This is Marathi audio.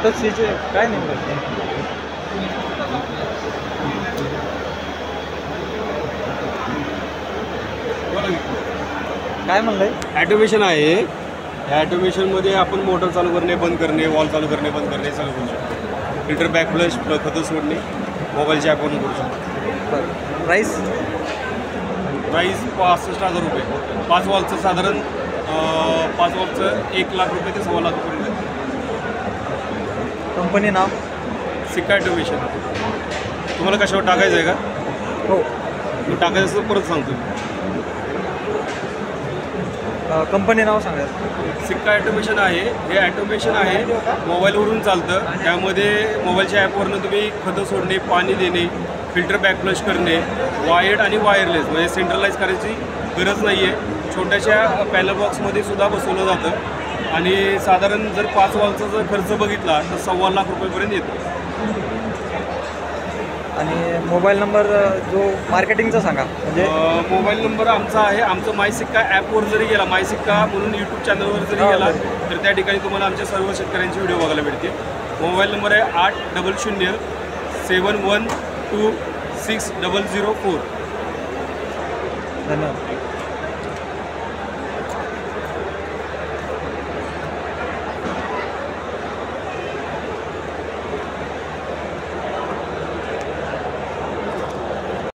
ऑटो स्विच काय नेमकं? काय म्हणलंय? ॲटोमेशन आहे. या ॲटोमेशनमध्ये आपण मोटर चालू करणे, बंद करणे, वॉल चालू करणे, बंद करणे चालू करू शकतो. फिल्टर बॅक फ्लश, खतं सोडणे मोबाईलच्या ॲपवरून करू शकतो. बरं. प्राईस? प्राईस 65,000 रुपये. 5 वॉलचं साधारण 5 वॉलचं 1 लाख रुपये ते 1.25 लाख रुपये. कंपनी नाव? सिक्का ॲटोमेशन. तुम्हाला कशावर टाकायचं आहे का? हो. मी टाकायचं असं परत सांगतो. कंपनी नाव सांगा. सिक्का ॲटोमेशन आहे. हे ॲटोमेशन आहे, मोबाईलवरून चालतं. त्यामध्ये मोबाईलच्या ॲपवरनं तुम्ही खतं सोडणे, पाणी देणे, फिल्टर बॅक फ्लश करणे, वायर्ड आणि वायरलेस म्हणजे सेंट्रलाइज करायची गरज नाही आहे. छोट्याशा पॅनल बॉक्समध्ये सुद्धा बसवलं जातं आणि साधारण जर 5 वॉलचा जर खर्च बघितला तर 1.25 लाख रुपयेपर्यंत येतो. आणि मोबाईल नंबर जो मार्केटिंगचा सांगा. म्हणजे मोबाईल नंबर आमचा आहे. आमचं माय सिक्का ॲपवर जरी गेला, माय सिक्का म्हणून यूट्यूब चॅनलवर जरी गेला तर त्या ठिकाणी तुम्हाला आमच्या सर्व शेतकऱ्यांचे व्हिडिओ बघायला मिळतील. मोबाईल नंबर आहे 800 712 6004. धन्यवाद.